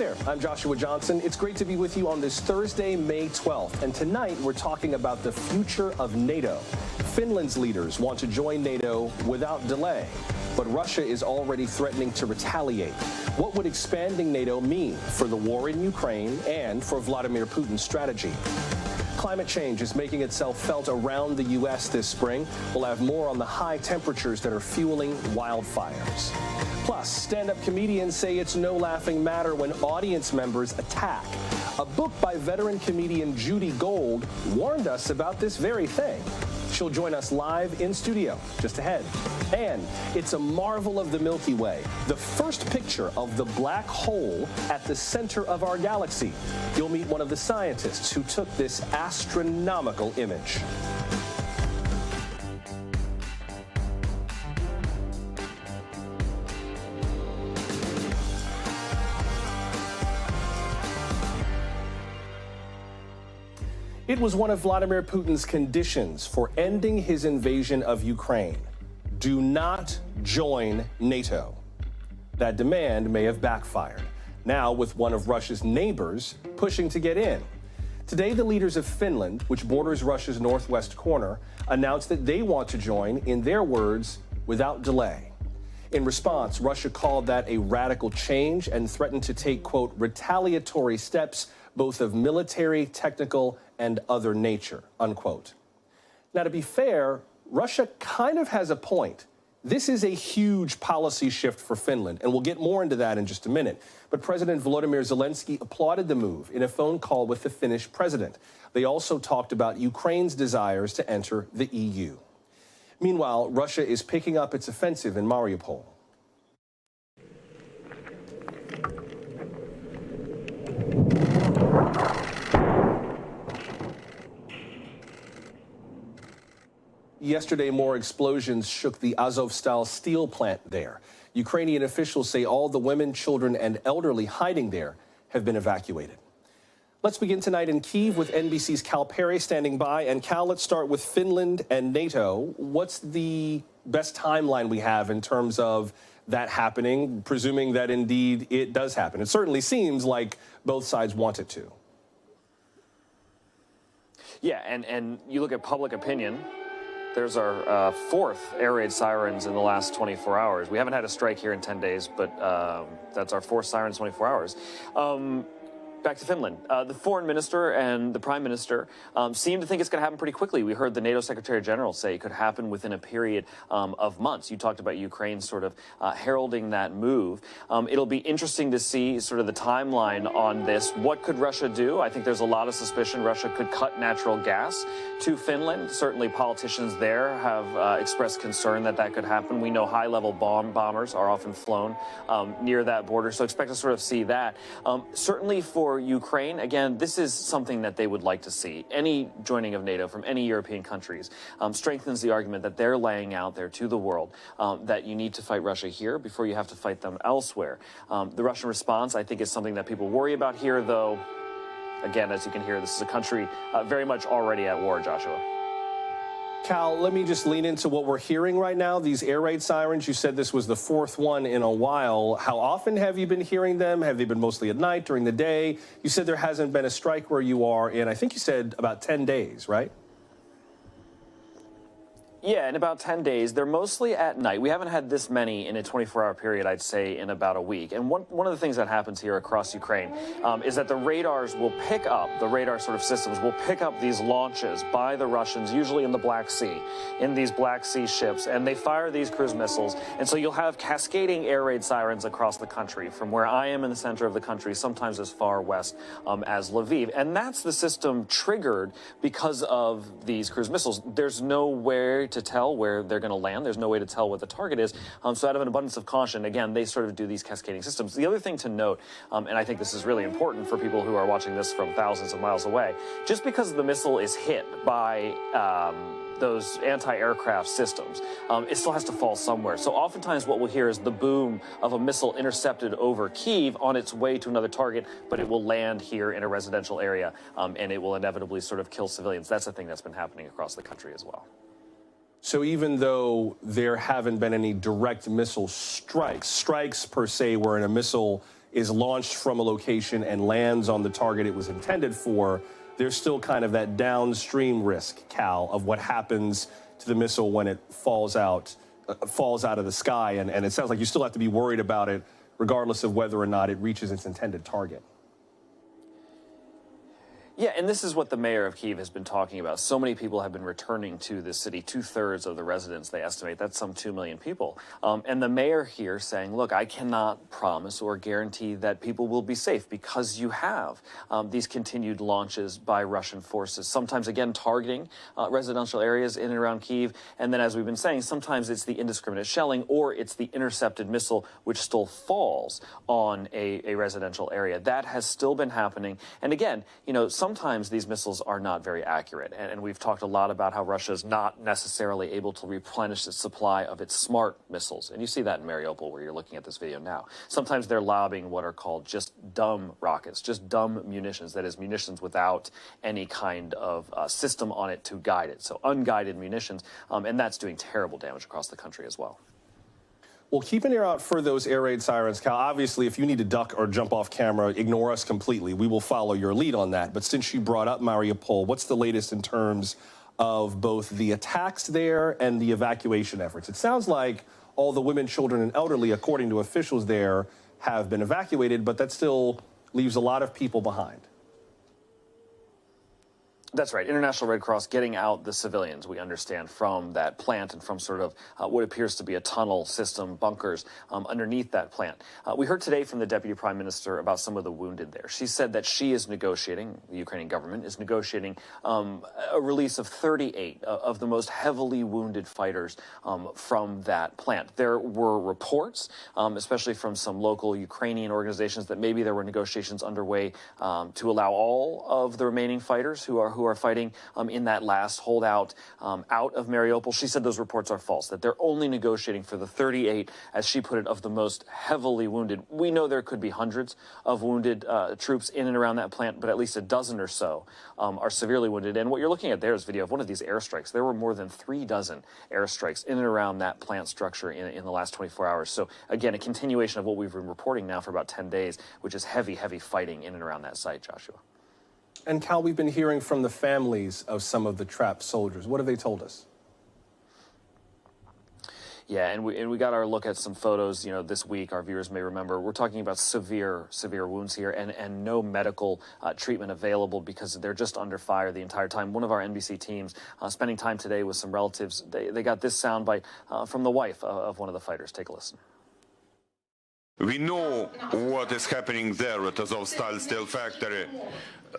there, I'm Joshua Johnson. It's great to be with you on this Thursday, May 12th. And tonight we're talking about the future of NATO. Finland's leaders want to join NATO without delay, but Russia is already threatening to retaliate. What would expanding NATO mean for the war in Ukraine and for Vladimir Putin's strategy? Climate change is making itself felt around the U.S. this spring. We'll have more on the high temperatures that are fueling wildfires. Plus, stand-up comedians say it's no laughing matter when audience members attack. A book by veteran comedian Judy Gold warned us about this very thing. She'll join us live in studio just ahead. And it's a marvel of the Milky Way, the first picture of the black hole at the center of our galaxy. You'll meet one of the scientists who took this astronomical image. It was one of Vladimir Putin's conditions for ending his invasion of Ukraine. Do not join NATO. That demand may have backfired, now with one of Russia's neighbors pushing to get in. Today, the leaders of Finland, which borders Russia's northwest corner, announced that they want to join, in their words, without delay. In response, Russia called that a radical change and threatened to take, quote, retaliatory steps, both of military, technical, and other nature, unquote. Now, to be fair, Russia kind of has a point. This is a huge policy shift for Finland, and we'll get more into that in just a minute. But President Volodymyr Zelensky applauded the move in a phone call with the Finnish president. They also talked about Ukraine's desires to enter the EU. Meanwhile, Russia is picking up its offensive in Mariupol. Yesterday, more explosions shook the Azovstal steel plant there. Ukrainian officials say all the women, children, and elderly hiding there have been evacuated. Let's begin tonight in Kyiv with NBC's Cal Perry standing by. And Cal, let's start with Finland and NATO. What's the best timeline we have in terms of that happening, presuming that indeed it does happen? It certainly seems like both sides want it to. Yeah, and you look at public opinion. There's our fourth air raid sirens in the last 24 hours. We haven't had a strike here in 10 days, but that's our fourth siren in 24 hours. Back to Finland. The foreign minister and the prime minister seem to think it's going to happen pretty quickly. We heard the NATO Secretary General say it could happen within a period of months. You talked about Ukraine sort of heralding that move. It'll be interesting to see sort of the timeline on this. What could Russia do? I think there's a lot of suspicion Russia could cut natural gas to Finland. Certainly politicians there have expressed concern that that could happen. We know high-level bombers are often flown near that border, so expect to sort of see that. Certainly for Ukraine, again, this is something that they would like to see. Any joining of NATO from any European countries strengthens the argument that they're laying out there to the world that you need to fight Russia here before you have to fight them elsewhere. The Russian response, I think, is something that people worry about here, though, again, as you can hear, this is a country very much already at war, Joshua. Cal, let me just lean into what we're hearing right now. These air raid sirens, you said this was the fourth one in a while. How often have you been hearing them? Have they been mostly at night, during the day? You said there hasn't been a strike where you are in, I think you said about 10 days, right? Yeah, in about 10 days. They're mostly at night. We haven't had this many in a 24-hour period, I'd say, in about a week. And one of the things that happens here across Ukraine is that the radars will pick up, the radar sort of systems will pick up these launches by the Russians, usually in the Black Sea, in these Black Sea ships, and they fire these cruise missiles. And so you'll have cascading air raid sirens across the country, from where I am in the center of the country, sometimes as far west as Lviv. And that's the system triggered because of these cruise missiles. There's nowhere to tell where they're going to land. There's no way to tell what the target is. So out of an abundance of caution, again, they sort of do these cascading systems. The other thing to note, and I think this is really important for people who are watching this from thousands of miles away, just because the missile is hit by those anti-aircraft systems, it still has to fall somewhere. So oftentimes what we'll hear is the boom of a missile intercepted over Kyiv on its way to another target, but it will land here in a residential area, and it will inevitably sort of kill civilians. That's the thing that's been happening across the country as well. So even though there haven't been any direct missile strikes per se, where a missile is launched from a location and lands on the target it was intended for, there's still kind of that downstream risk, Cal, of what happens to the missile when it falls out of the sky. And it sounds like you still have to be worried about it, regardless of whether or not it reaches its intended target. Yeah, and this is what the mayor of Kyiv has been talking about. So many people have been returning to this city, 2/3 of the residents, they estimate. That's some 2 million people. And the mayor here saying, look, I cannot promise or guarantee that people will be safe because you have these continued launches by Russian forces, sometimes, again, targeting residential areas in and around Kyiv. And then, as we've been saying, sometimes it's the indiscriminate shelling or it's the intercepted missile which still falls on a residential area. That has still been happening. And again, you know, sometimes these missiles are not very accurate, and we've talked a lot about how Russia is not necessarily able to replenish the supply of its smart missiles, and you see that in Mariupol where you're looking at this video now. Sometimes they're lobbing what are called just dumb rockets, just dumb munitions, that is munitions without any kind of system on it to guide it, so unguided munitions, and that's doing terrible damage across the country as well. Well, keep an ear out for those air raid sirens, Cal. Obviously, if you need to duck or jump off camera, ignore us completely. We will follow your lead on that. But since you brought up Mariupol, what's the latest in terms of both the attacks there and the evacuation efforts? It sounds like all the women, children, and elderly, according to officials there, have been evacuated, but that still leaves a lot of people behind. That's right. International Red Cross getting out the civilians, we understand, from that plant and from sort of what appears to be a tunnel system, bunkers underneath that plant. We heard today from the Deputy Prime Minister about some of the wounded there. She said that she is negotiating, the Ukrainian government is negotiating a release of 38 of the most heavily wounded fighters from that plant. There were reports, especially from some local Ukrainian organizations, that maybe there were negotiations underway to allow all of the remaining fighters who are fighting in that last holdout out of Mariupol. She said those reports are false, that they're only negotiating for the 38, as she put it, of the most heavily wounded. We know there could be hundreds of wounded troops in and around that plant, but at least a dozen or so are severely wounded. And what you're looking at there is video of one of these airstrikes. There were more than 3 dozen airstrikes in and around that plant structure in the last 24 hours. So again, a continuation of what we've been reporting now for about 10 days, which is heavy, heavy fighting in and around that site, Joshua. And Cal, we've been hearing from the families of some of the trapped soldiers. What have they told us? Yeah, and we got our look at some photos, you know, this week. Our viewers may remember. We're talking about severe wounds here and no medical treatment available because they're just under fire the entire time. One of our NBC teams spending time today with some relatives, they got this soundbite from the wife of one of the fighters. Take a listen. We know what is happening there at Azovstal steel factory.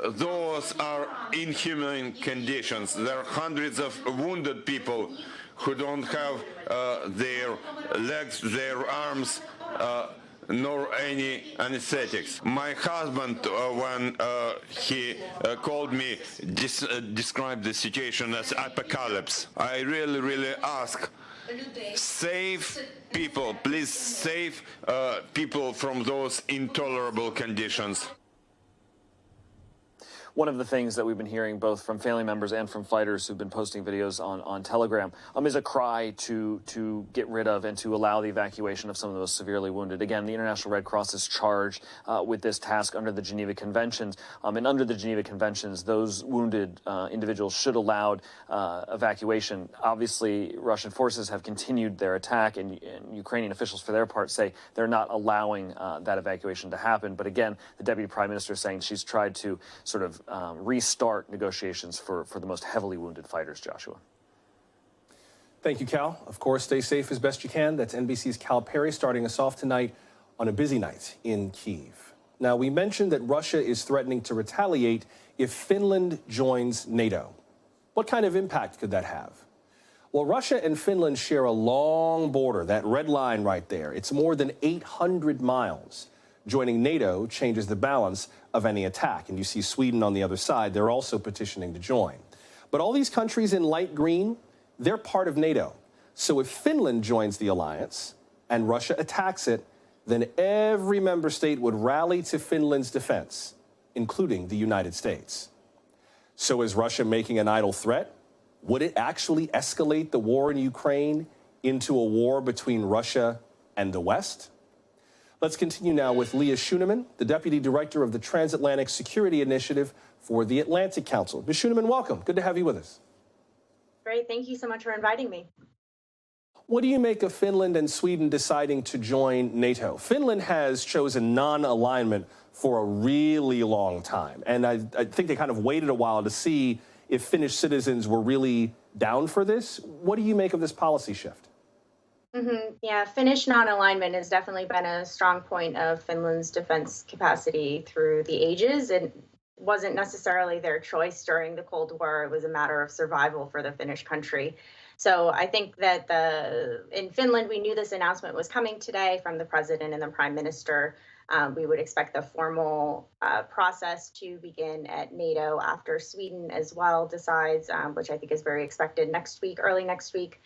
Those are inhumane conditions. There are hundreds of wounded people who don't have their legs, their arms, nor any anesthetics. My husband, when he called me, described the situation as apocalypse. I really ask, save people, please save people from those intolerable conditions. One of the things that we've been hearing both from family members and from fighters who've been posting videos on Telegram is a cry to get rid of and to allow the evacuation of some of those severely wounded. Again, the International Red Cross is charged with this task under the Geneva Conventions. And under the Geneva Conventions, those wounded individuals should allow evacuation. Obviously, Russian forces have continued their attack, and Ukrainian officials, for their part, say they're not allowing that evacuation to happen. But again, the Deputy Prime Minister is saying she's tried to sort of restart negotiations for the most heavily wounded fighters, Joshua. Thank you, Cal. Of course, stay safe as best you can. That's NBC's Cal Perry starting us off tonight on a busy night in Kyiv. Now, we mentioned that Russia is threatening to retaliate if Finland joins NATO. What kind of impact could that have? Well, Russia and Finland share a long border, that red line right there. It's more than 800 miles. Joining NATO changes the balance of any attack. And you see Sweden on the other side. They're also petitioning to join. But all these countries in light green, they're part of NATO. So if Finland joins the alliance and Russia attacks it, then every member state would rally to Finland's defense, including the United States. So is Russia making an idle threat? Would it actually escalate the war in Ukraine into a war between Russia and the West? Let's continue now with Leah Schuneman, the Deputy Director of the Transatlantic Security Initiative for the Atlantic Council. Ms. Schuneman, welcome. Good to have you with us. Great. Thank you so much for inviting me. What do you make of Finland and Sweden deciding to join NATO? Finland has chosen non-alignment for a really long time, and I think they kind of waited a while to see if Finnish citizens were really down for this. What do you make of this policy shift? Yeah, Finnish non-alignment has definitely been a strong point of Finland's defense capacity through the ages. It wasn't necessarily their choice during the Cold War. It was a matter of survival for the Finnish country. So I think that in Finland, we knew this announcement was coming today from the president and the prime minister. We would expect the formal process to begin at NATO after Sweden as well decides, which I think is very expected next week, early next week.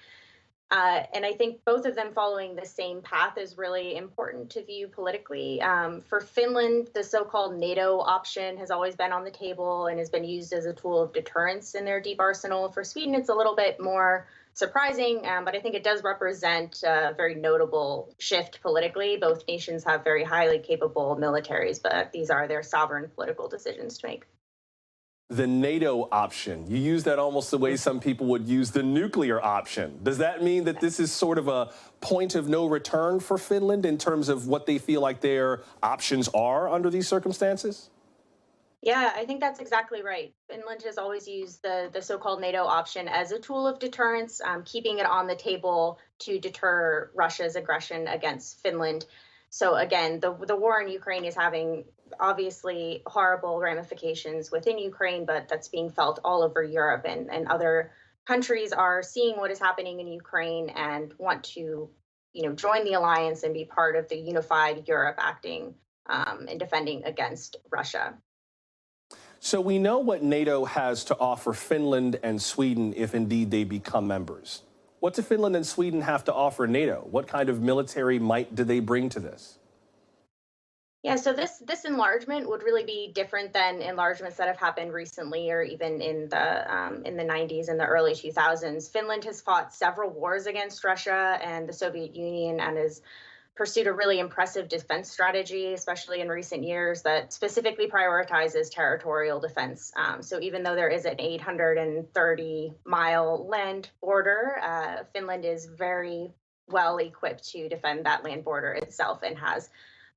And I think both of them following the same path is really important to view politically. For Finland, the so-called NATO option has always been on the table and has been used as a tool of deterrence in their deep arsenal. For Sweden, it's a little bit more surprising, but I think it does represent a very notable shift politically. Both nations have very highly capable militaries, but these are their sovereign political decisions to make. The NATO option, you use that almost the way some people would use the nuclear option. Does that mean that this is sort of a point of no return for Finland in terms of what they feel like their options are under these circumstances? Yeah, I think that's exactly right. Finland has always used the so-called NATO option as a tool of deterrence, keeping it on the table to deter Russia's aggression against Finland. So again, the war in Ukraine is having obviously horrible ramifications within Ukraine, but that's being felt all over Europe, and other countries are seeing what is happening in Ukraine and want to, join the alliance and be part of the unified Europe acting and defending against Russia. So we know what NATO has to offer Finland and Sweden if indeed they become members. What do Finland and Sweden have to offer NATO? What kind of military might do they bring to this? Yeah, so this enlargement would really be different than enlargements that have happened recently or even in the 90s and the early 2000s. Finland has fought several wars against Russia and the Soviet Union and has pursued a really impressive defense strategy, especially in recent years, that specifically prioritizes territorial defense. So even though there is an 830-mile land border, Finland is very well equipped to defend that land border itself and has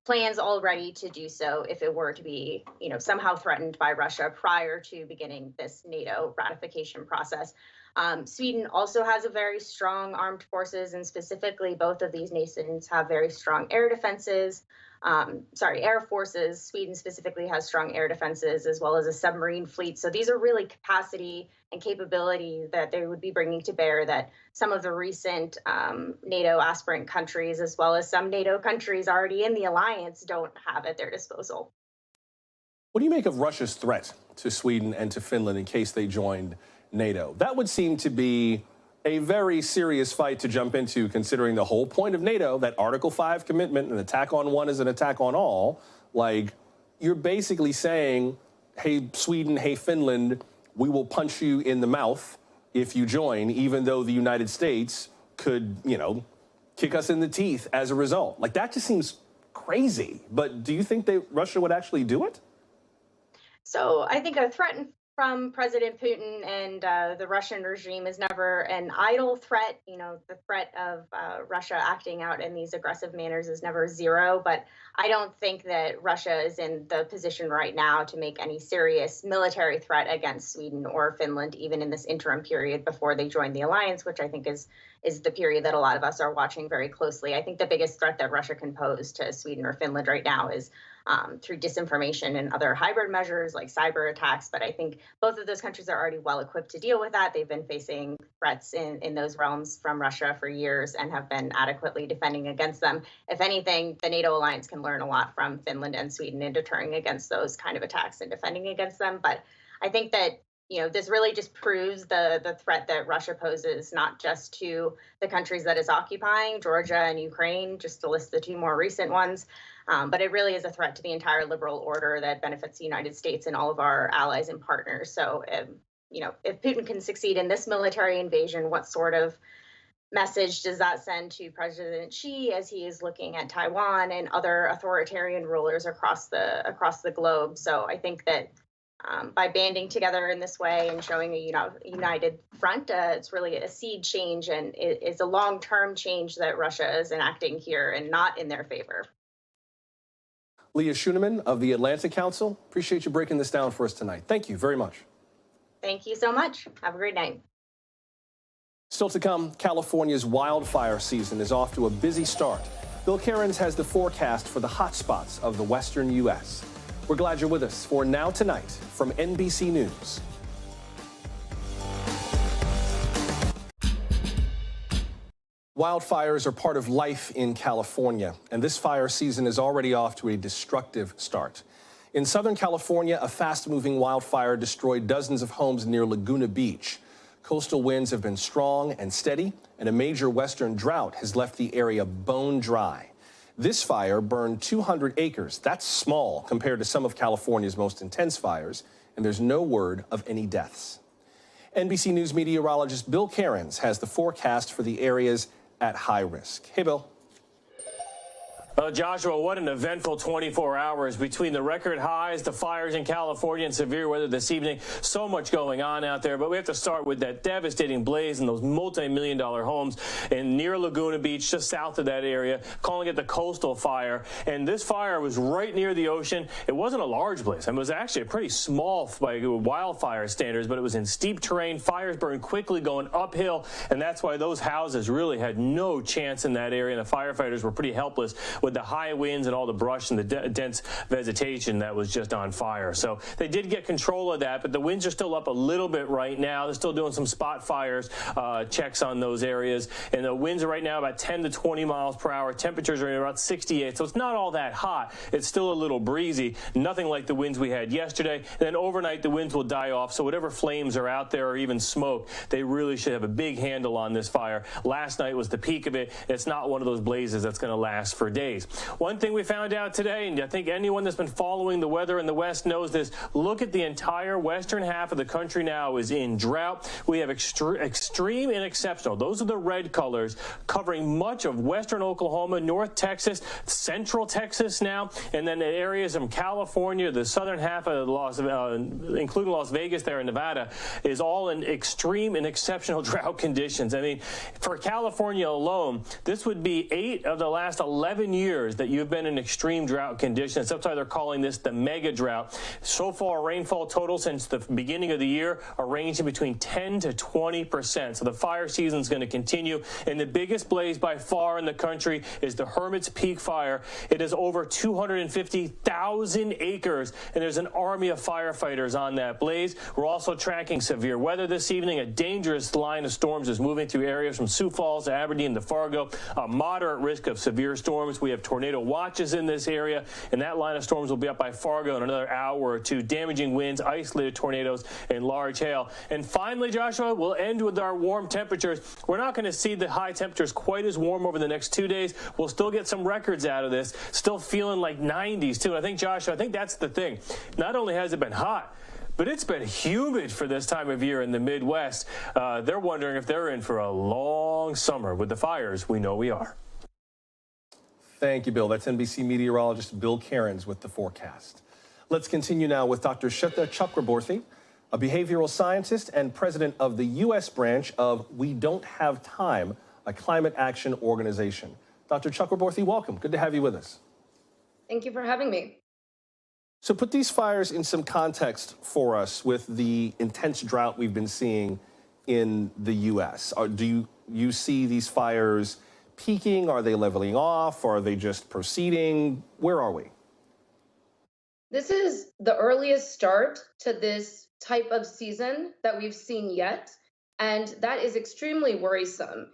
plans already to do so if it were to be, somehow threatened by Russia prior to beginning this NATO ratification process. Sweden also has a very strong armed forces, and specifically both of these nations have very strong air defenses. Air forces. Sweden specifically has strong air defenses as well as a submarine fleet. So these are really capacity and capability that they would be bringing to bear that some of the recent NATO aspirant countries, as well as some NATO countries already in the alliance, don't have at their disposal. What do you make of Russia's threat to Sweden and to Finland in case they joined NATO? That would seem to be a very serious fight to jump into, considering the whole point of NATO, that Article 5 commitment, an attack on one is an attack on all. Like, you're basically saying, hey, Sweden, hey, Finland, we will punch you in the mouth if you join, even though the United States could, kick us in the teeth as a result. Like, that just seems crazy. But do you think that Russia would actually do it? So I think a threat from President Putin and the Russian regime is never an idle threat. The threat of Russia acting out in these aggressive manners is never zero. But I don't think that Russia is in the position right now to make any serious military threat against Sweden or Finland, even in this interim period before they join the alliance, which I think is the period that a lot of us are watching very closely. I think the biggest threat that Russia can pose to Sweden or Finland right now is through disinformation and other hybrid measures like cyber attacks. But I think both of those countries are already well equipped to deal with that. They've been facing threats in those realms from Russia for years and have been adequately defending against them. If anything, the NATO alliance can learn a lot from Finland and Sweden in deterring against those kind of attacks and defending against them. But I think that this really just proves the threat that Russia poses, not just to the countries that it's occupying, Georgia and Ukraine, just to list the two more recent ones, but it really is a threat to the entire liberal order that benefits the United States and all of our allies and partners. So, if Putin can succeed in this military invasion, what sort of message does that send to President Xi as he is looking at Taiwan and other authoritarian rulers across the globe? So I think that by banding together in this way and showing a united front, it's really a seed change, and it's a long-term change that Russia is enacting here and not in their favor. Leah Schuneman of the Atlantic Council, appreciate you breaking this down for us tonight. Thank you very much. Thank you so much. Have a great night. Still to come, California's wildfire season is off to a busy start. Bill Cairns has the forecast for the hot spots of the western U.S. We're glad you're with us for Now Tonight from NBC News. Wildfires are part of life in California, and this fire season is already off to a destructive start. In Southern California, a fast-moving wildfire destroyed dozens of homes near Laguna Beach. Coastal winds have been strong and steady, and a major western drought has left the area bone dry. This fire burned 200 acres. That's small compared to some of California's most intense fires, and there's no word of any deaths. NBC News meteorologist Bill Cairns has the forecast for the areas at high risk. Hey, Bill. Joshua, what an eventful 24 hours between the record highs, the fires in California, and severe weather this evening. So much going on out there, but we have to start with that devastating blaze in those multi-million-dollar homes near Laguna Beach, just south of that area, calling it the coastal fire. And this fire was right near the ocean. It wasn't a large blaze. It was actually a pretty small by wildfire standards, but it was in steep terrain. Fires burned quickly going uphill, and that's why those houses really had no chance in that area, and the firefighters were pretty helpless with the high winds and all the brush and the dense vegetation that was just on fire. So they did get control of that, but the winds are still up a little bit right now. They're still doing some spot fires, checks on those areas. And the winds are right now about 10 to 20 miles per hour. Temperatures are around 68, so it's not all that hot. It's still a little breezy, nothing like the winds we had yesterday. And then overnight, the winds will die off, so whatever flames are out there or even smoke, they really should have a big handle on this fire. Last night was the peak of it. It's not one of those blazes that's going to last for days. One thing we found out today, and I think anyone that's been following the weather in the West knows this, look at the entire western half of the country now is in drought. We have extreme and exceptional. Those are the red colors covering much of western Oklahoma, North Texas, central Texas now, and then the areas of California, the southern half of including Las Vegas there in Nevada, is all in extreme and exceptional drought conditions. I mean, for California alone, this would be 8 of the last 11 years that you've been in extreme drought conditions. That's why they're calling this the mega drought. So far, rainfall total since the beginning of the year are ranging between 10 to 20%. So the fire season is going to continue. And the biggest blaze by far in the country is the Hermit's Peak fire. It is over 250,000 acres, and there's an army of firefighters on that blaze. We're also tracking severe weather this evening. A dangerous line of storms is moving through areas from Sioux Falls to Aberdeen to Fargo. A moderate risk of severe storms. We have tornado watches in this area, and that line of storms will be up by Fargo in another hour or two. Damaging winds, isolated tornadoes, and large hail. And finally, Joshua, we'll end with our warm temperatures. We're not going to see the high temperatures quite as warm over the next 2 days. We'll still get some records out of this. Still feeling like 90s, too. And I think, Joshua, I think that's the thing. Not only has it been hot, but it's been humid for this time of year in the Midwest. They're wondering if they're in for a long summer with the fires. We know we are. Thank you, Bill. That's NBC meteorologist Bill Cairns with the forecast. Let's continue now with Dr. Shweta Chakraborty, a behavioral scientist and president of the U.S. branch of We Don't Have Time, a climate action organization. Dr. Chakraborty, welcome. Good to have you with us. Thank you for having me. So put these fires in some context for us with the intense drought we've been seeing in the U.S. Do you see these fires peaking? Are they leveling off? Are they just proceeding? Where are we? This is the earliest start to this type of season that we've seen yet, and that is extremely worrisome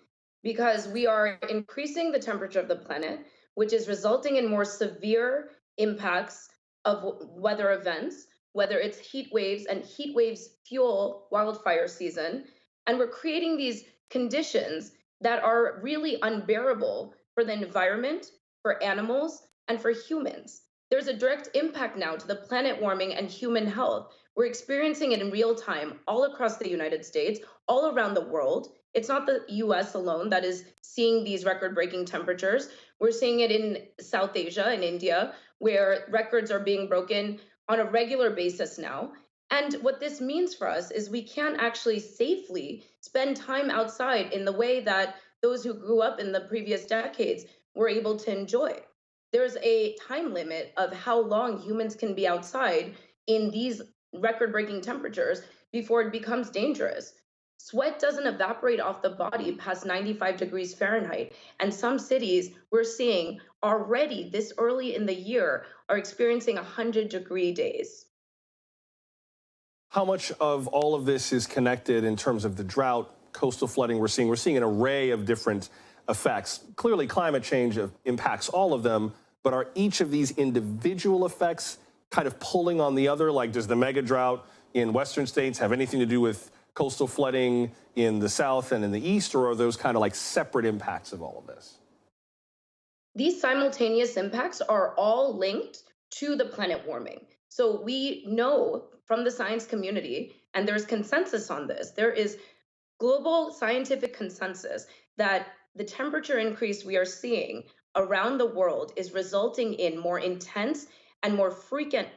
because we are increasing the temperature of the planet, which is resulting in more severe impacts of weather events, whether it's heat waves, and heat waves fuel wildfire season, and we're creating these conditions that are really unbearable for the environment, for animals, and for humans. There's a direct impact now to the planet warming and human health. We're experiencing it in real time all across the United States, all around the world. It's not the US alone that is seeing these record-breaking temperatures. We're seeing it in South Asia and India, where records are being broken on a regular basis now. And what this means for us is we can't actually safely spend time outside in the way that those who grew up in the previous decades were able to enjoy. There's a time limit of how long humans can be outside in these record-breaking temperatures before it becomes dangerous. Sweat doesn't evaporate off the body past 95 degrees Fahrenheit. And some cities we're seeing already this early in the year are experiencing 100-degree days. How much of all of this is connected in terms of the drought, coastal flooding we're seeing? We're seeing an array of different effects. Clearly, climate change impacts all of them, but are each of these individual effects kind of pulling on the other? Like, does the mega drought in western states have anything to do with coastal flooding in the south and in the east, or are those kind of like separate impacts of all of this? These simultaneous impacts are all linked to the planet warming. So we know from the science community, and there's consensus on this, there is global scientific consensus that the temperature increase we are seeing around the world is resulting in more intense and more frequent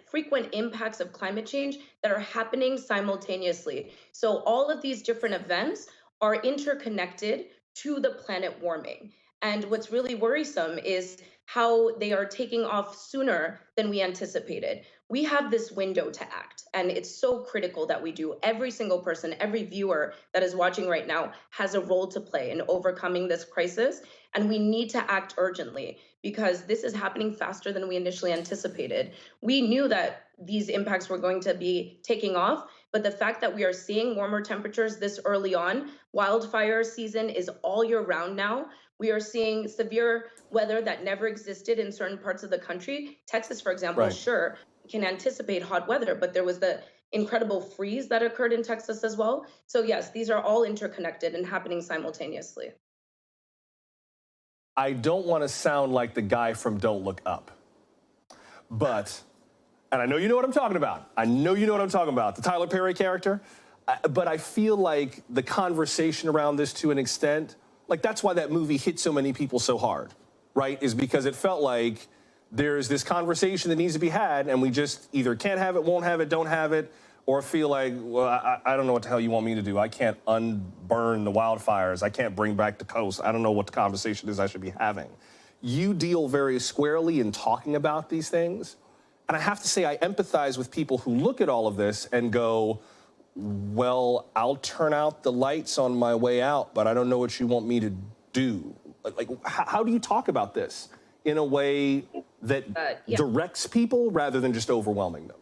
impacts of climate change that are happening simultaneously. So all of these different events are interconnected to the planet warming. And what's really worrisome is how they are taking off sooner than we anticipated. We have this window to act, and it's so critical that we do. Every single person, every viewer that is watching right now has a role to play in overcoming this crisis, and we need to act urgently because this is happening faster than we initially anticipated. We knew that these impacts were going to be taking off, but the fact that we are seeing warmer temperatures this early on, wildfire season is all year round now. We are seeing severe weather that never existed in certain parts of the country. Texas, for example, Right. Sure, can anticipate hot weather, but there was the incredible freeze that occurred in Texas as well. So yes, these are all interconnected and happening simultaneously. I don't want to sound like the guy from Don't Look Up, but, and I know you know what I'm talking about. I know you know what I'm talking about, the Tyler Perry character. But I feel like the conversation around this, to an extent, like that's why that movie hit so many people so hard, right? Is because it felt like there's this conversation that needs to be had, and we just either can't have it, won't have it, don't have it, or feel like, well, I don't know what the hell you want me to do. I can't unburn the wildfires. I can't bring back the coast. I don't know what the conversation is I should be having. You deal very squarely in talking about these things. And I have to say, I empathize with people who look at all of this and go, well, I'll turn out the lights on my way out, but I don't know what you want me to do. Like, how do you talk about this in a way that directs people rather than just overwhelming them?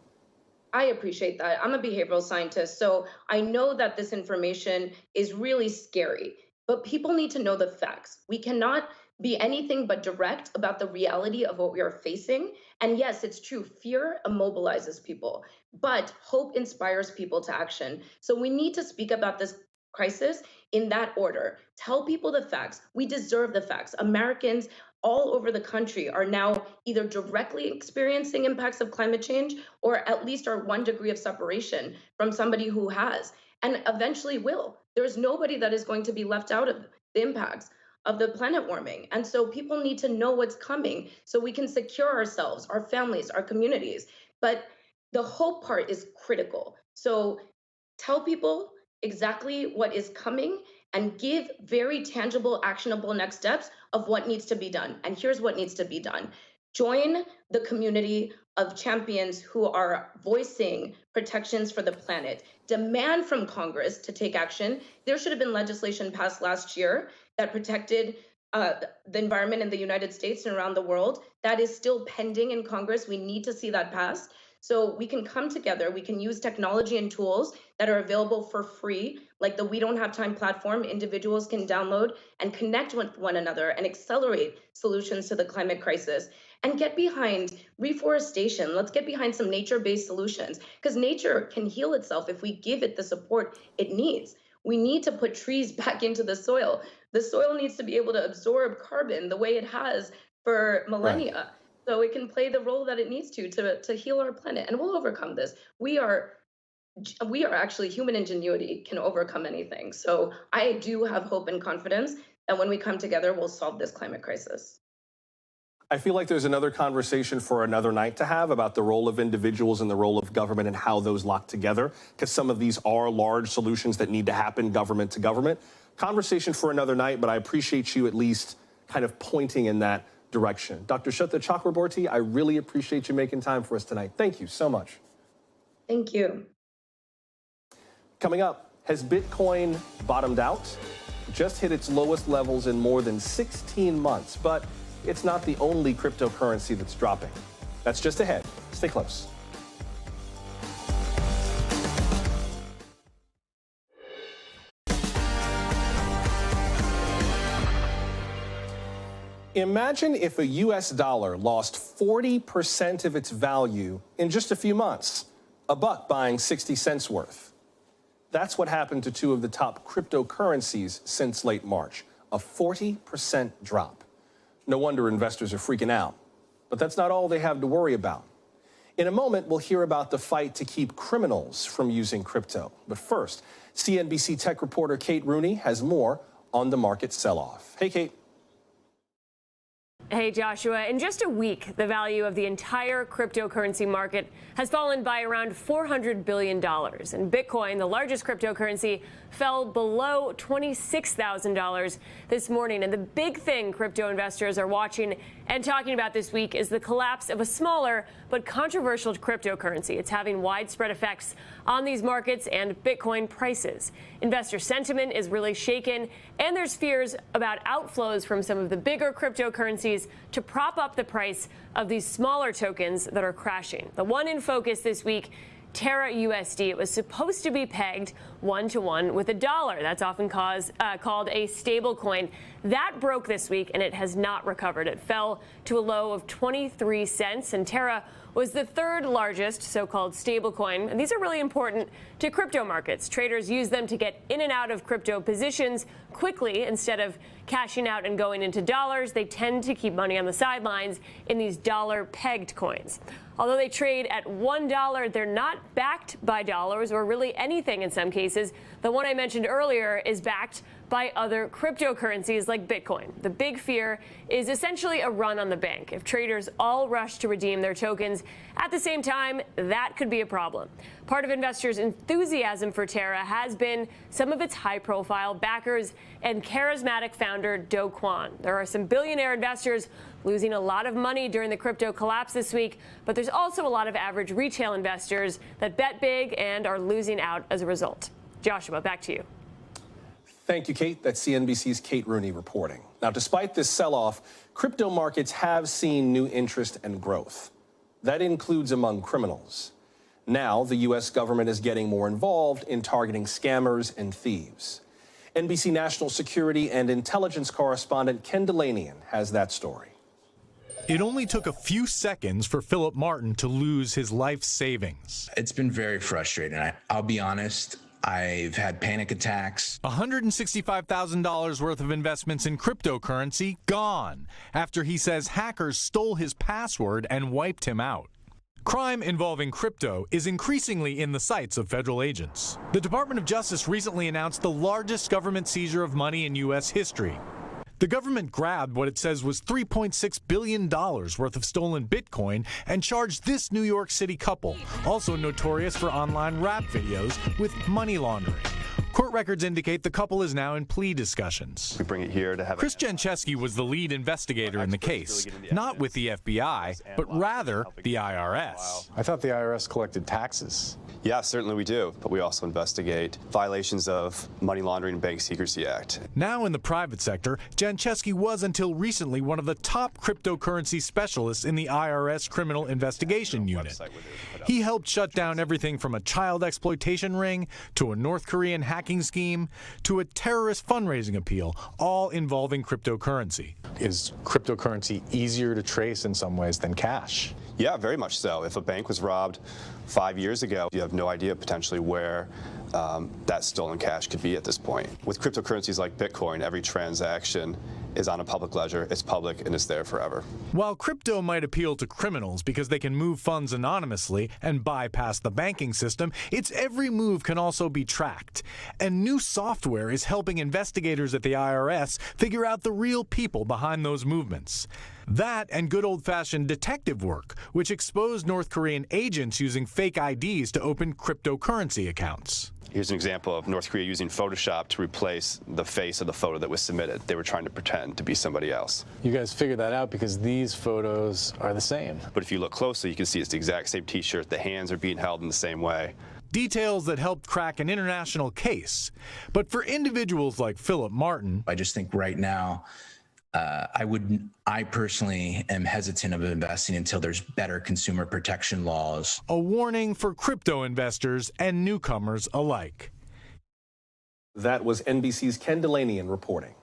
I appreciate that. I'm a behavioral scientist, so I know that this information is really scary, but people need to know the facts. We cannot be anything but direct about the reality of what we are facing. And yes, it's true, fear immobilizes people, but hope inspires people to action. So we need to speak about this crisis in that order. Tell people the facts. We deserve the facts. Americans all over the country are now either directly experiencing impacts of climate change or at least are 1 degree of separation from somebody who has, and eventually will. There's nobody that is going to be left out of the impacts of the planet warming. And so people need to know what's coming so we can secure ourselves, our families, our communities. But the hope part is critical. So tell people exactly what is coming and give very tangible, actionable next steps of what needs to be done. And here's what needs to be done. Join the community of champions who are voicing protections for the planet. Demand from Congress to take action. There should have been legislation passed last year that protected the environment in the United States and around the world. That is still pending in Congress. We need to see that passed. So we can come together, we can use technology and tools that are available for free, like the We Don't Have Time platform. Individuals can download and connect with one another and accelerate solutions to the climate crisis. And get behind reforestation. Let's get behind some nature-based solutions, because nature can heal itself if we give it the support it needs. We need to put trees back into the soil. The soil needs to be able to absorb carbon the way it has for millennia. Right. So it can play the role that it needs to heal our planet, and we'll overcome this. We are we are actually, human ingenuity can overcome anything. So I do have hope and confidence that when we come together, we'll solve this climate crisis. I feel like there's another conversation for another night to have about the role of individuals and the role of government and how those lock together, because some of these are large solutions that need to happen government to government. Conversation for another night, but I appreciate you at least kind of pointing in that direction. Dr. Shweta Chakraborty, I really appreciate you making time for us tonight. Thank you so much. Thank you. Coming up, has Bitcoin bottomed out? Just hit its lowest levels in more than 16 months, but it's not the only cryptocurrency that's dropping. That's just ahead. Stay close. Imagine if a US dollar lost 40% of its value in just a few months. A buck buying 60 cents worth. That's what happened to two of the top cryptocurrencies since late March. A 40% drop. No wonder investors are freaking out. But that's not all they have to worry about. In a moment, we'll hear about the fight to keep criminals from using crypto. But first, CNBC tech reporter Kate Rooney has more on the market sell-off. Hey, Kate. Hey, Joshua. In just a week, the value of the entire cryptocurrency market has fallen by around $400 billion. And Bitcoin, the largest cryptocurrency, fell below $26,000 this morning. And the big thing crypto investors are watching and talking about this week is the collapse of a smaller but controversial cryptocurrency. It's having widespread effects on these markets and Bitcoin prices. Investor sentiment is really shaken, and there's fears about outflows from some of the bigger cryptocurrencies to prop up the price of these smaller tokens that are crashing. The one in focus this week, Terra USD. It was supposed to be pegged 1-to-1 with a dollar. That's often called a stable coin. That broke this week, and it has not recovered. It fell to a low of 23 cents, and Terra was the third largest so-called stablecoin. And these are really important to crypto markets. Traders use them to get in and out of crypto positions quickly instead of cashing out and going into dollars. They tend to keep money on the sidelines in these dollar-pegged coins. Although they trade at $1, they're not backed by dollars or really anything in some cases. The one I mentioned earlier is backed by other cryptocurrencies like Bitcoin. The big fear is essentially a run on the bank. If traders all rush to redeem their tokens at the same time, that could be a problem. Part of investors' enthusiasm for Terra has been some of its high-profile backers and charismatic founder Do Kwon. There are some billionaire investors losing a lot of money during the crypto collapse this week, but there's also a lot of average retail investors that bet big and are losing out as a result. Joshua, back to you. Thank you, Kate. That's CNBC's Kate Rooney reporting. Now, despite this sell-off, crypto markets have seen new interest and growth. That includes among criminals. Now, the U.S. government is getting more involved in targeting scammers and thieves. NBC national security and intelligence correspondent Ken Delanian has that story. It only took a few seconds for Philip Martin to lose his life savings. It's been very frustrating. I'll be honest. I've had panic attacks. $165,000 worth of investments in cryptocurrency gone after he says hackers stole his password and wiped him out. Crime involving crypto is increasingly in the sights of federal agents. The Department of Justice recently announced the largest government seizure of money in U.S. history. The government grabbed what it says was $3.6 billion worth of stolen Bitcoin and charged this New York City couple, also notorious for online rap videos, with money laundering. Court records indicate the couple is now in plea discussions. We bring it here to have Chris Gencheski was the lead investigator in the case, not with the FBI, but rather the IRS. I thought the IRS collected taxes. Yeah, certainly we do, but we also investigate violations of Money Laundering and Bank Secrecy Act. Now in the private sector, Gencheski was until recently one of the top cryptocurrency specialists in the IRS Criminal Investigation Unit. He helped shut down everything from a child exploitation ring to a North Korean hacking scheme to a terrorist fundraising appeal, all involving cryptocurrency. Is cryptocurrency easier to trace in some ways than cash? Yeah, very much so. If a bank was robbed 5 years ago, you have no idea potentially where that stolen cash could be at this point. With cryptocurrencies like Bitcoin, every transaction is on a public ledger, it's public, and it's there forever. While crypto might appeal to criminals because they can move funds anonymously and bypass the banking system, its every move can also be tracked. And new software is helping investigators at the IRS figure out the real people behind those movements. That and good old-fashioned detective work, which exposed North Korean agents using fake IDs to open cryptocurrency accounts. Here's an example of North Korea using Photoshop to replace the face of the photo that was submitted. They were trying to pretend to be somebody else. You guys figured that out because these photos are the same. But if you look closely, you can see it's the exact same T-shirt. The hands are being held in the same way. Details that helped crack an international case. But for individuals like Philip Martin, I just think right now, I personally am hesitant of investing until there's better consumer protection laws. A warning for crypto investors and newcomers alike. That was NBC's Ken Delaney reporting.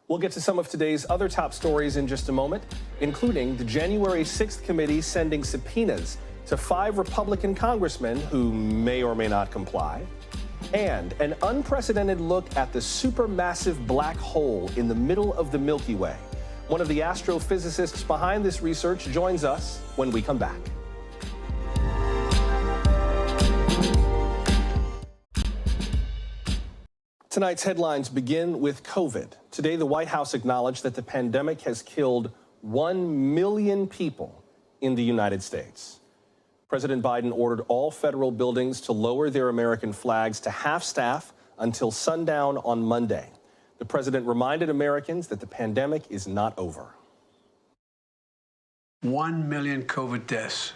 We'll get to some of today's other top stories in just a moment, including the January 6th committee sending subpoenas to 5 Republican congressmen who may or may not comply, and an unprecedented look at the supermassive black hole in the middle of the Milky Way. One of the astrophysicists behind this research joins us when we come back. Tonight's headlines begin with COVID. Today, the White House acknowledged that the pandemic has killed 1 million people in the United States. President Biden ordered all federal buildings to lower their American flags to half-staff until sundown on Monday. The president reminded Americans that the pandemic is not over. 1 million COVID deaths,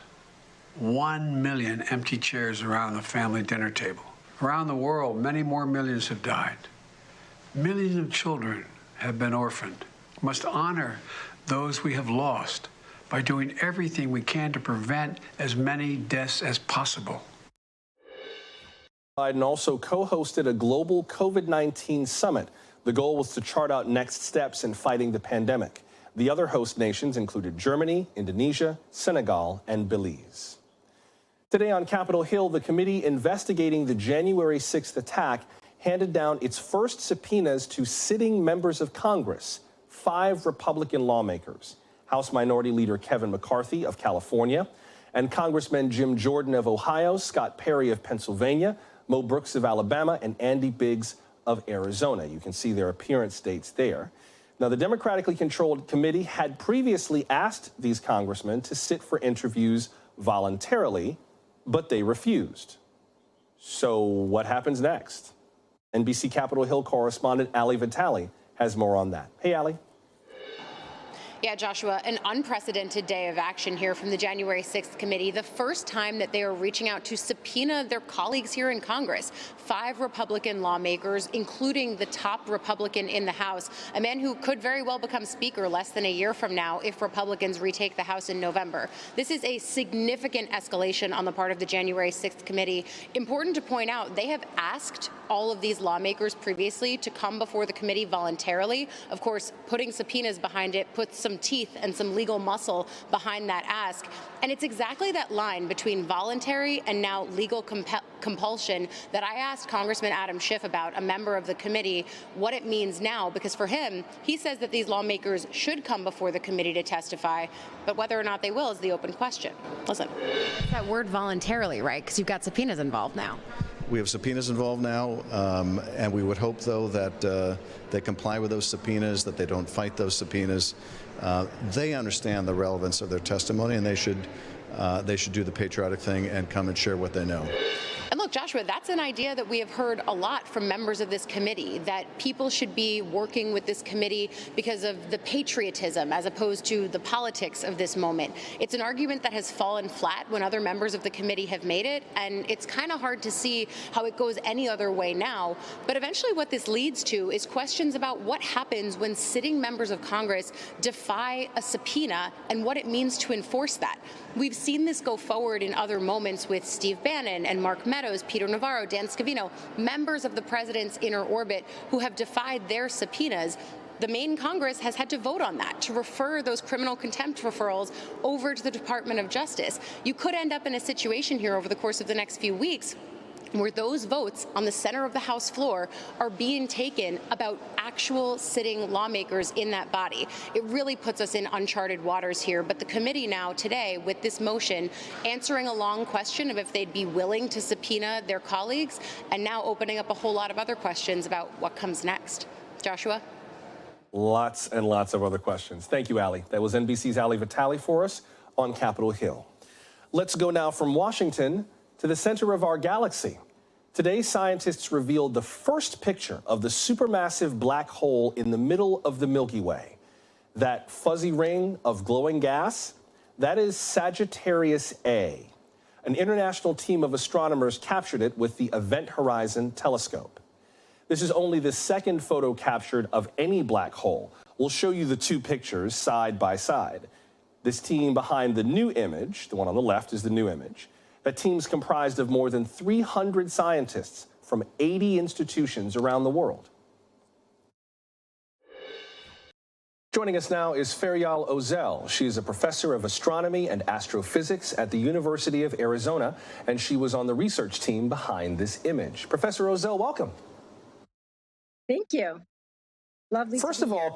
1 million empty chairs around the family dinner table. Around the world, many more millions have died. Millions of children have been orphaned. We must honor those we have lost by doing everything we can to prevent as many deaths as possible. Biden also co-hosted a global COVID-19 summit. The goal was to chart out next steps in fighting the pandemic. The other host nations included Germany, Indonesia, Senegal, and Belize. Today on Capitol Hill, the committee investigating the January 6th attack handed down its first subpoenas to sitting members of Congress, 5 Republican lawmakers. House Minority Leader Kevin McCarthy of California, and Congressmen Jim Jordan of Ohio, Scott Perry of Pennsylvania, Mo Brooks of Alabama, and Andy Biggs of Arizona. You can see their appearance dates there. Now, the democratically controlled committee had previously asked these congressmen to sit for interviews voluntarily, but they refused. So what happens next? NBC Capitol Hill correspondent Ali Vitale has more on that. Hey, Ali. Yeah, Joshua, an unprecedented day of action here from the January 6th committee, the first time that they are reaching out to subpoena their colleagues here in Congress. 5 Republican lawmakers, including the top Republican in the House, a man who could very well become Speaker less than a year from now if Republicans retake the House in November. This is a significant escalation on the part of the January 6th committee. Important to point out, they have asked all of these lawmakers previously to come before the committee voluntarily. Of course, putting subpoenas behind it puts some teeth and some legal muscle behind that ask. And it's exactly that line between voluntary and now legal compulsion that I asked Congressman Adam Schiff about, a member of the committee, what it means now, because for him, he says that these lawmakers should come before the committee to testify, but whether or not they will is the open question. Listen. That word voluntarily, right? Because you've got subpoenas involved now. We have subpoenas involved now, and we would hope, though, that they comply with those subpoenas, that they don't fight those subpoenas. They understand the relevance of their testimony, and they should do the patriotic thing and come and share what they know. And look, Joshua, that's an idea that we have heard a lot from members of this committee, that people should be working with this committee because of the patriotism as opposed to the politics of this moment. It's an argument that has fallen flat when other members of the committee have made it, and it's kind of hard to see how it goes any other way now. But eventually what this leads to is questions about what happens when sitting members of Congress defy a subpoena and what it means to enforce that. We've seen this go forward in other moments with Steve Bannon and Mark Meadows, Peter Navarro, Dan Scavino, members of the president's inner orbit who have defied their subpoenas. The main Congress has had to vote on that, to refer those criminal contempt referrals over to the Department of Justice. You could end up in a situation here over the course of the next few weeks where those votes on the center of the House floor are being taken about actual sitting lawmakers in that body. It really puts us in uncharted waters here. But the committee now today, with this motion, answering a long question of if they'd be willing to subpoena their colleagues, and now opening up a whole lot of other questions about what comes next. Joshua? Lots and lots of other questions. Thank you, Ali. That was NBC's Ali Vitale for us on Capitol Hill. Let's go now from Washington to the center of our galaxy. Today, scientists revealed the first picture of the supermassive black hole in the middle of the Milky Way. That fuzzy ring of glowing gas, that is Sagittarius A. An international team of astronomers captured it with the Event Horizon telescope. This is only the second photo captured of any black hole. We'll show you the two pictures side by side. This team behind the new image, the one on the left is the new image. That team's comprised of more than 300 scientists from 80 institutions around the world. Joining us now is Feryal Ozel. She is a professor of astronomy and astrophysics at the University of Arizona, and she was on the research team behind this image. Professor Ozel, welcome. Thank you. Lovely. First of all,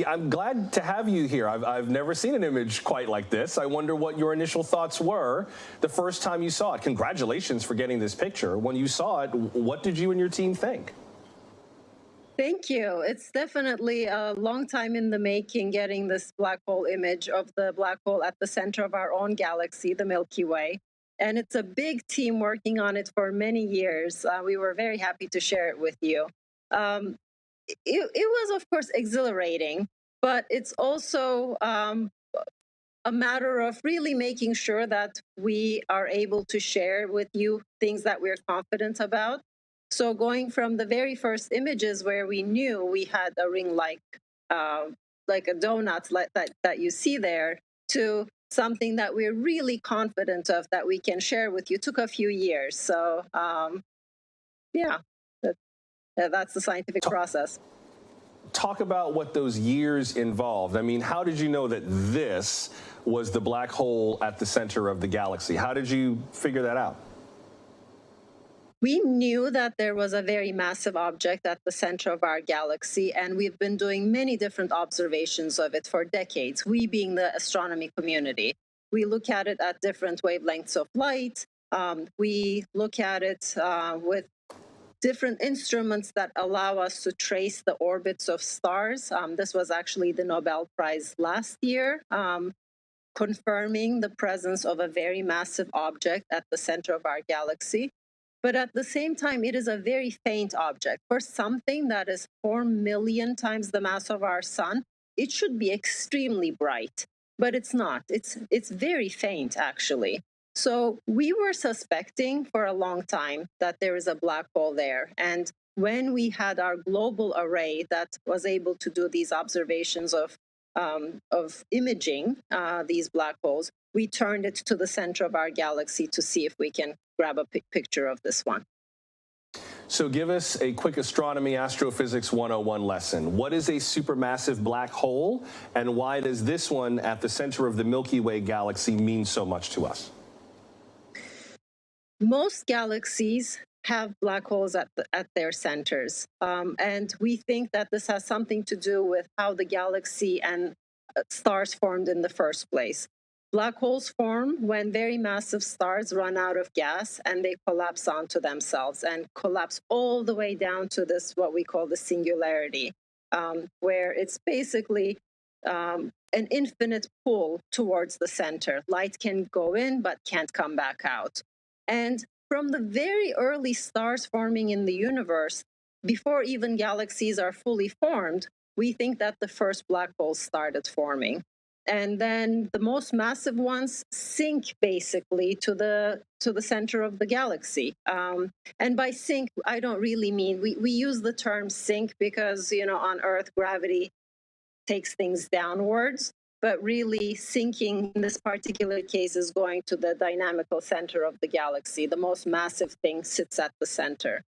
I'm glad to have you here. I've never seen an image quite like this. I wonder what your initial thoughts were the first time you saw it. Congratulations for getting this picture. When you saw it, what did you and your team think? Thank you. It's definitely a long time in the making getting this black hole image of the black hole at the center of our own galaxy, the Milky Way. And it's a big team working on it for many years. We were very happy to share it with you. It was, of course, exhilarating, but it's also a matter of really making sure that we are able to share with you things that we're confident about. So going from the very first images where we knew we had a ring like a donut that you see there, to something that we're really confident of that we can share with you took a few years. So yeah. That's the scientific process. Talk about what those years involved. I mean, how did you know that this was the black hole at the center of the galaxy? How did you figure that out? We knew that there was a very massive object at the center of our galaxy, and we've been doing many different observations of it for decades, we being the astronomy community. We look at it at different wavelengths of light. We look at it with different instruments that allow us to trace the orbits of stars. This was actually the Nobel Prize last year, confirming the presence of a very massive object at the center of our galaxy. But at the same time, it is a very faint object. For something that is 4 million times the mass of our sun, it should be extremely bright, but it's not. It's very faint, actually. So we were suspecting for a long time that there is a black hole there. And when we had our global array that was able to do these observations of imaging these black holes, we turned it to the center of our galaxy to see if we can grab a picture of this one. So give us a quick astronomy astrophysics 101 lesson. What is a supermassive black hole, and why does this one at the center of the Milky Way galaxy mean so much to us? Most galaxies have black holes at their centers, and we think that this has something to do with how the galaxy and stars formed in the first place. Black holes form when very massive stars run out of gas and they collapse onto themselves and collapse all the way down to this, what we call the singularity, where it's basically an infinite pull towards the center. Light can go in but can't come back out. And from the very early stars forming in the universe, before even galaxies are fully formed, we think that the first black holes started forming. And then the most massive ones sink basically to the center of the galaxy. And by sink, I don't really mean, we use the term sink because, on Earth, gravity takes things downwards. But really, sinking in this particular case is going to the dynamical center of the galaxy. The most massive thing sits at the center.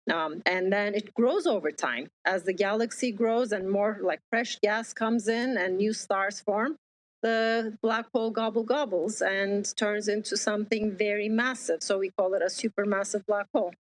And then it grows over time. As the galaxy grows and more like fresh gas comes in and new stars form, the black hole gobbles and turns into something very massive. So we call it a supermassive black hole.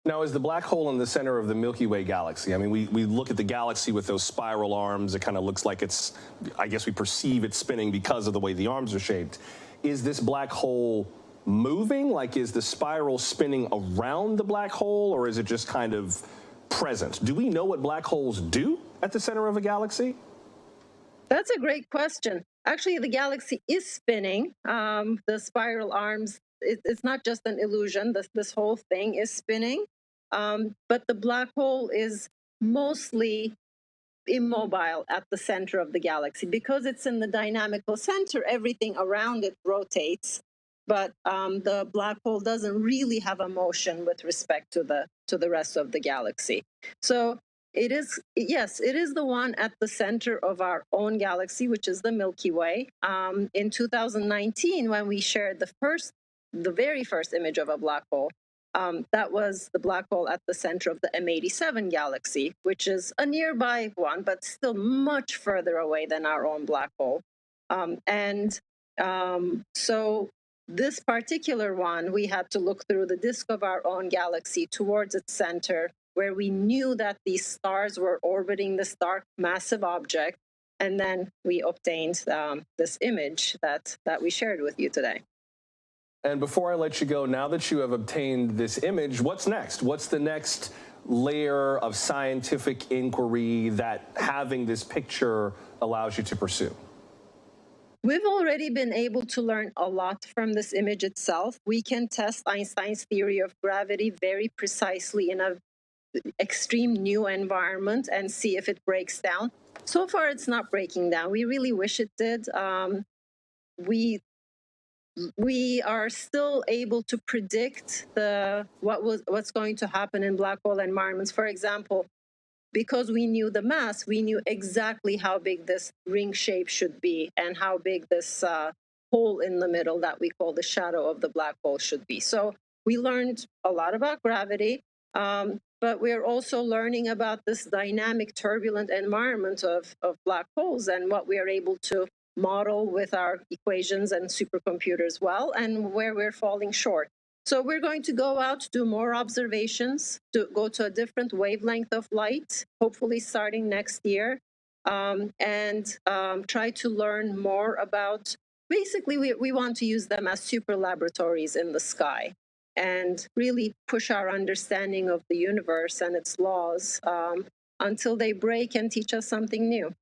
Now, is the black hole in the center of the Milky Way galaxy? I mean, we look at the galaxy with those spiral arms. It kind of looks like it's, I guess we perceive it spinning because of the way the arms are shaped. Is this black hole moving? Like, is the spiral spinning around the black hole, or is it just kind of present? Do we know what black holes do at the center of a galaxy? That's a great question. Actually, the galaxy is spinning. The spiral arms, it's not just an illusion. This whole thing is spinning. But the black hole is mostly immobile at the center of the galaxy. Because it's in the dynamical center, everything around it rotates. But the black hole doesn't really have a motion with respect to the rest of the galaxy. So it is, yes, it is the one at the center of our own galaxy, which is the Milky Way. In 2019, when we shared the very first image of a black hole, that was the black hole at the center of the M87 galaxy, which is a nearby one, but still much further away than our own black hole. So this particular one, we had to look through the disk of our own galaxy towards its center, where we knew that these stars were orbiting this dark, massive object. And then we obtained this image that we shared with you today. And before I let you go, now that you have obtained this image, what's next? What's the next layer of scientific inquiry that having this picture allows you to pursue? We've already been able to learn a lot from this image itself. We can test Einstein's theory of gravity very precisely in an extreme new environment and see if it breaks down. So far, it's not breaking down. We really wish it did. We are still able to predict what's going to happen in black hole environments. For example, because we knew the mass, we knew exactly how big this ring shape should be and how big this hole in the middle that we call the shadow of the black hole should be. So we learned a lot about gravity, but we're also learning about this dynamic, turbulent environment of black holes and what we are able to model with our equations and supercomputers well, and where we're falling short. So we're going to go out to do more observations, to go to a different wavelength of light, hopefully starting next year, and try to learn more about, basically we want to use them as super laboratories in the sky and really push our understanding of the universe and its laws until they break and teach us something new.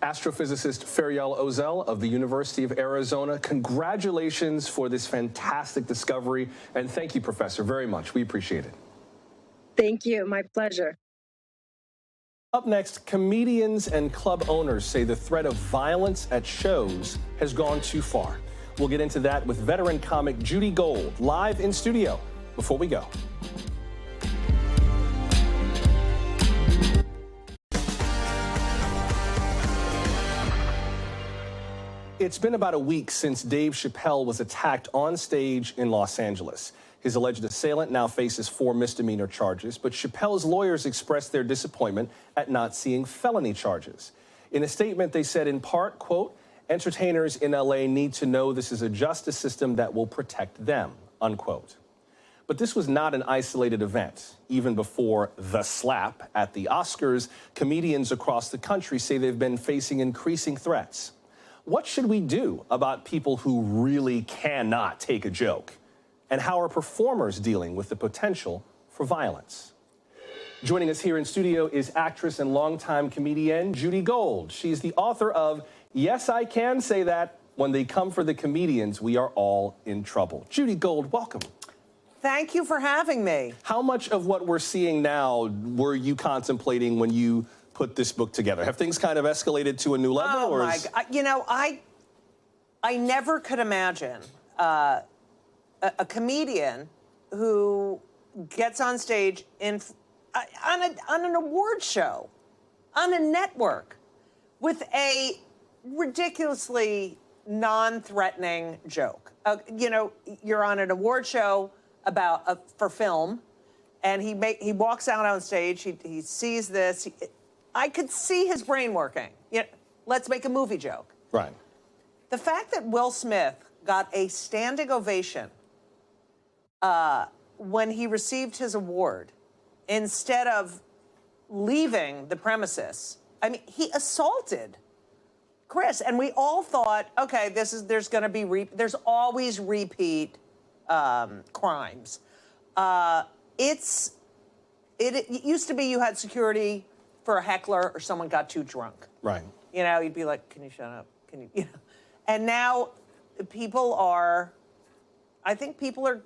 Astrophysicist Ferial Ozel of the University of Arizona, congratulations for this fantastic discovery. And thank you, Professor, very much. We appreciate it. Thank you. My pleasure. Up next, comedians and club owners say the threat of violence at shows has gone too far. We'll get into that with veteran comic Judy Gold, live in studio. Before we go. It's been about a week since Dave Chappelle was attacked on stage in Los Angeles. His alleged assailant now faces 4 misdemeanor charges, but Chappelle's lawyers expressed their disappointment at not seeing felony charges. In a statement, they said in part, quote, "Entertainers in LA need to know this is a justice system that will protect them," unquote. But this was not an isolated event. Even before the slap at the Oscars, comedians across the country say they've been facing increasing threats. What should we do about people who really cannot take a joke? And how are performers dealing with the potential for violence? Joining us here in studio is actress and longtime comedian Judy Gold. She's the author of Yes, I Can Say That. When they come for the comedians, we are all in trouble. Judy Gold, welcome. Thank you for having me. How much of what we're seeing now were you contemplating when you put this book together? Have things kind of escalated to a new level? Oh my God. You know, I never could imagine a comedian who gets on stage on an award show, on a network, with a ridiculously non-threatening joke. You know, you're on an award show for film, and he walks out on stage. He sees this. I could see his brain working. You know, let's make a movie joke. Right. The fact that Will Smith got a standing ovation when he received his award instead of leaving the premises, I mean, he assaulted Chris, and we all thought, okay, there's going to be there's always repeat crimes. It used to be you had security for a heckler or someone got too drunk. Right. You know, you'd be like, can you shut up? Can you, you know? And now I think people are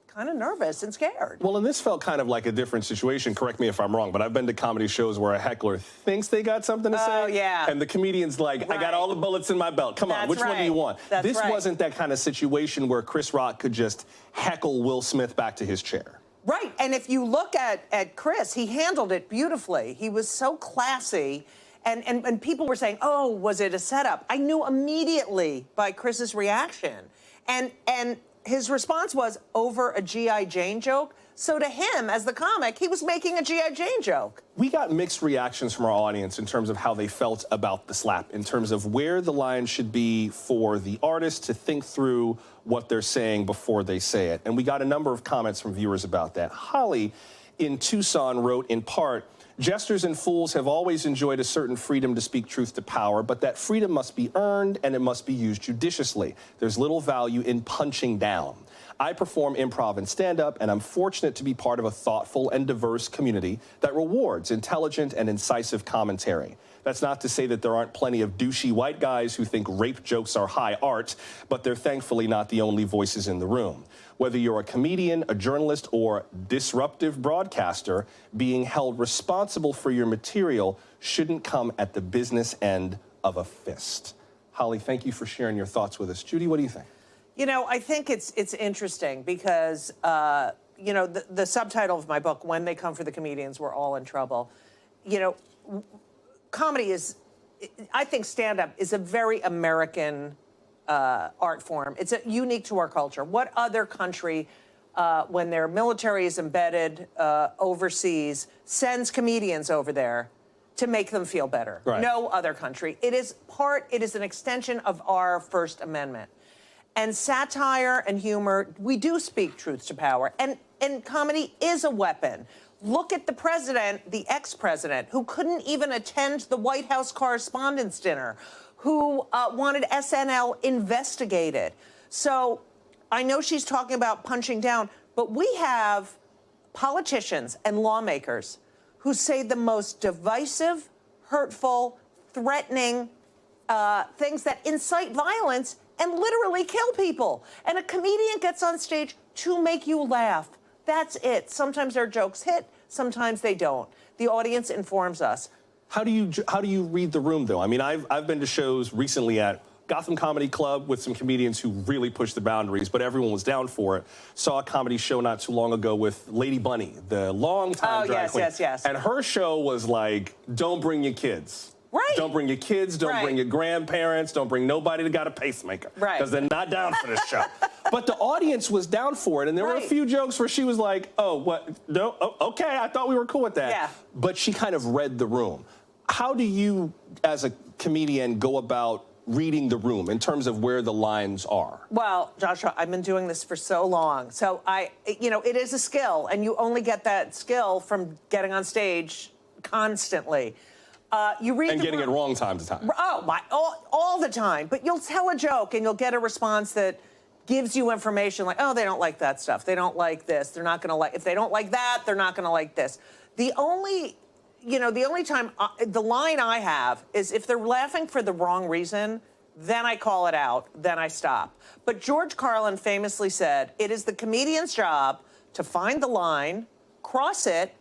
kind of nervous and scared. Well, and this felt kind of like a different situation. Correct me if I'm wrong, but I've been to comedy shows where a heckler thinks they got something to say. Oh, yeah. And the comedian's like, I got all the bullets in my belt. Come on, which one do you want? This wasn't that kind of situation where Chris Rock could just heckle Will Smith back to his chair. Right. And if you look at Chris, he handled it beautifully. He was so classy. And people were saying, oh, was it a setup? I knew immediately by Chris's reaction. And his response was over a G.I. Jane joke. So to him, as the comic, he was making a G.I. Jane joke. We got mixed reactions from our audience in terms of how they felt about the slap, in terms of where the line should be for the artist to think through what they're saying before they say it. And we got a number of comments from viewers about that. Holly in Tucson wrote, in part, jesters and fools have always enjoyed a certain freedom to speak truth to power, but that freedom must be earned and it must be used judiciously. There's little value in punching down. I perform improv and stand-up, and I'm fortunate to be part of a thoughtful and diverse community that rewards intelligent and incisive commentary. That's not to say that there aren't plenty of douchey white guys who think rape jokes are high art, but they're thankfully not the only voices in the room. Whether you're a comedian, a journalist, or disruptive broadcaster, being held responsible for your material shouldn't come at the business end of a fist. Holly, thank you for sharing your thoughts with us. Judy, what do you think? You know, I think it's interesting because, you know, the subtitle of my book, When They Come for the Comedians, We're All in Trouble. You know, comedy is, I think stand-up is a very American art form. It's unique to our culture. What other country, when their military is embedded overseas, sends comedians over there to make them feel better? Right. No other country. It is an extension of our First Amendment. And satire and humor, we do speak truth to power. And comedy is a weapon. Look at the president, the ex-president, who couldn't even attend the White House Correspondents' Dinner, who wanted SNL investigated. So I know she's talking about punching down, but we have politicians and lawmakers who say the most divisive, hurtful, threatening things that incite violence and literally kill people. And a comedian gets on stage to make you laugh. That's it. Sometimes their jokes hit, sometimes they don't. The audience informs us. How do you read the room, though? I mean, I've been to shows recently at Gotham Comedy Club with some comedians who really pushed the boundaries, but everyone was down for it. Saw a comedy show not too long ago with Lady Bunny, the longtime drag queen. Yes. And her show was like, don't bring your kids. Right. Don't bring your kids, don't bring your grandparents, don't bring nobody that got a pacemaker. Right. Because they're not down for this show. But the audience was down for it, and there were a few jokes where she was like, oh, what, no, oh, okay, I thought we were cool with that. Yeah. But she kind of read the room. How do you, as a comedian, go about reading the room in terms of where the lines are? Well, Joshua, I've been doing this for so long. So you know, it is a skill, and you only get that skill from getting on stage constantly. You read and getting it wrong time to time. Oh, all the time. But you'll tell a joke, and you'll get a response that gives you information like, oh, they don't like that stuff. They don't like this. They're not going to like, if they don't like that, they're not going to like this. The only time, the line I have is if they're laughing for the wrong reason, then I call it out, then I stop. But George Carlin famously said, it is the comedian's job to find the line, cross it,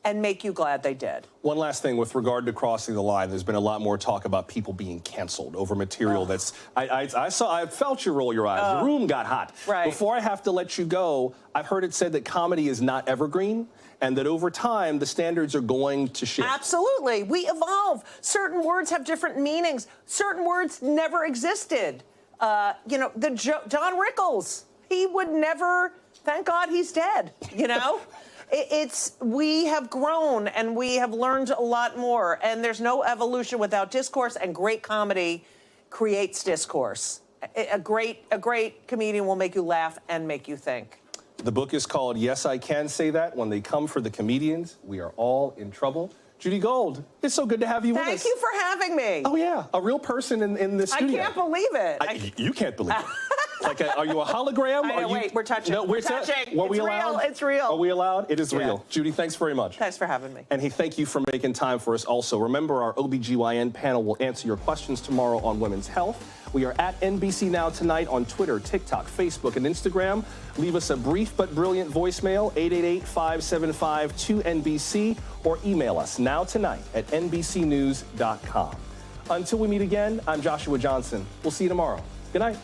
and make you glad they did. One last thing with regard to crossing the line, there's been a lot more talk about people being canceled over material that's, I felt you roll your eyes. The room got hot. Right. Before I have to let you go, I've heard it said that comedy is not evergreen and that over time the standards are going to shift. Absolutely. We evolve. Certain words have different meanings. Certain words never existed. You know, John Rickles, he would never, thank God he's dead, you know? We have grown and we have learned a lot more. And there's no evolution without discourse, and great comedy creates discourse. A great comedian will make you laugh and make you think. The book is called Yes, I Can Say That. When they come for the comedians, we are all in trouble. Judy Gold, it's so good to have you with us. Thank you for having me. Oh, yeah. A real person in the studio. I can't believe it. You can't believe it. Like, are you a hologram? I know, wait, we're touching. No, we're touching. Were we allowed? It's real. Are we allowed? It is real. Judy, thanks very much. Thanks for having me. And hey, thank you for making time for us also. Remember, our OBGYN panel will answer your questions tomorrow on women's health. We are at NBC Now tonight on Twitter, TikTok, Facebook, and Instagram. Leave us a brief but brilliant voicemail, 888-575-2NBC, or email us now tonight at NBCnews.com. Until we meet again, I'm Joshua Johnson. We'll see you tomorrow. Good night.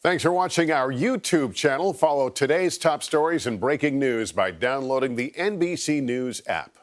Thanks for watching our YouTube channel. Follow today's top stories and breaking news by downloading the NBC News app.